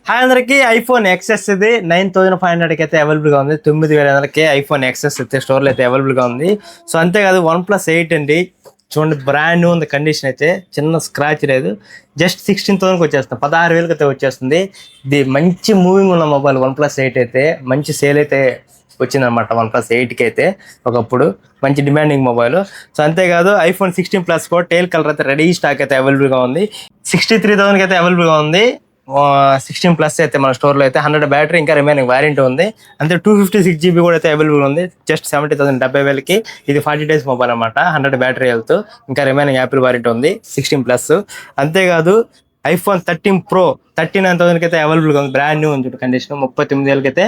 Hi అందరికి iPhone excess ఇది 9500 అయితే అవైలబుల్ గా ఉంది. 9500కి ఐఫోన్ ఎక్సెస్ అయితే స్టోర్ లో అయితే అవైలబుల్ గా ఉంది. సో అంతేకాదు OnePlus 8 అండి, చూడండి బ్రాండ్ న్యూ ఉంది. కండిషన్ అయితే చిన్న స్క్రాచ్ లేదు. జస్ట్ 16,000కి వచ్చేస్తుంది, 16,000కి అయితే వచ్చేస్తుంది. ఇది మంచి మూవింగ్ ఉన్న మొబైల్ OnePlus 8 అయితే మంచి సేల్ అయితే వచ్చిందనమాట. OnePlus 8కి అయితే ఒకప్పుడు మంచి డిమాండింగ్ మొబైల్. సో అంతేకాదు ఐఫోన్ 16 Plus కూడా టైల్ కలర్ అయితే రెడీ స్టాక్ అయితే అవైలబుల్ గా ఉంది. 63,000కి అయితే అవైలబుల్ గా ఉంది. 16 Plus అయితే మన స్టోర్లో అయితే 100 బ్యాటరీ ఇంకా రిమైనింగ్ వారంటీ ఉంది. అంతే 256 GB కూడా అయితే అవైలబుల్ ఉంది. జస్ట్ 70,000 70,000కి. ఇది 40 days మొబైల్ అనమాట. 100 బ్యాటరీ హెల్త్ ఇంకా రిమైనింగ్ యాపిల్ వారంటీ ఉంది 16 Plus. అంతేకాదు ఐఫోన్ 13 Pro 39,000కి అయితే అవైలబుల్ గా ఉంది. బ్రాండ్ న్యూ ఉంది కండిషన్. 39,000కి అయితే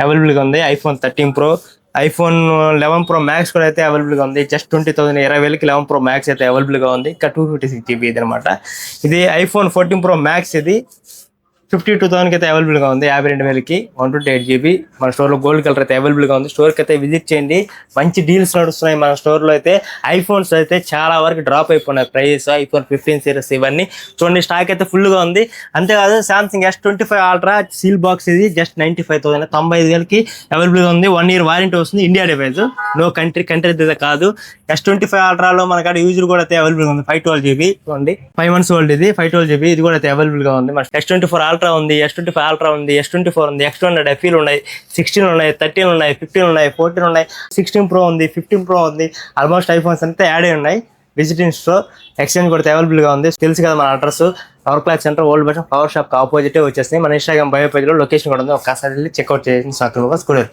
అవైలబుల్ గా ఉంది iPhone 13 Pro. IPhone 11 Pro Max కూడా అయితే అవైలబుల్ గా ఉంది. జస్ట్ 20,000 20,000కి 11 Pro Max అయితే అవైలబుల్ గా ఉంది. ఇంకా 256 GB ఇది అనమాట. ఇది ఐఫోన్ 14 Pro Max, ఇది 52,000కి అయితే అవైలబుల్ గా ఉంది. 52,000కి 128 GB. మన స్టోర్ లో గోల్డ్ కలర్ అయితే అవైలబుల్ గా ఉంది. స్టోర్ కి అయితే విజిట్ చేయండి. మంచి డీల్స్ నడుస్తున్నాయి మన స్టోర్ లో అయితే. ఐఫోన్స్ అయితే చాలా వరకు డ్రాప్ అయిపోయినాయి ప్రైస్. ఐఫోన్ 15 సిరీస్ ఇవన్నీ చూడండి, స్టాక్ అయితే ఫుల్ గా ఉంది. అంతేకాదు Samsung S25 Ultra seal box ఇది జస్ట్ 95,000 95,000కి అవైలబుల్ గా ఉంది. 1 year వారంటీ వస్తుంది. ఇండియా డివైస్, నో కంట్రీ అయితే కాదు. S25 Ultra లో మనకాడ యూజర్ కూడా అయితే అవైలబుల్ గా ఉంది. 512 GB చూడండి, 5 months ఓల్డ్ ఇది. 512 GB ఇది కూడా అయితే అవైలబుల్ గా ఉంది. మన S24 Ultra ఉంది, S25 Ultra ఉంది, S24 ఉంది, X200 FE ఉన్నాయి, 16 ఉన్నాయి, 13 ఉన్నాయి, 15 ఉన్నాయి, 14 ఉన్నాయి, 16 Pro ఉంది, 15 Pro ఉంది. ఆల్మోస్ట్ ఐఫోన్స్ అంతా యాడ్ అయి ఉన్నాయి. విజిటింగ్ స్టోర్ ఎక్స్చేంజ్ కూడా అవైలబుల్ గా ఉంది. తెలుసు కదా మన address, power clock centre, old bus power shop opposite వచ్చేసి. మన ఇన్స్టాగ్రామ్ బయో పేజ్ లో లొకేషన్ కూడా ఉంది. ఒకసారి వెళ్ళి చెక్అౌట్ చేసి కూడా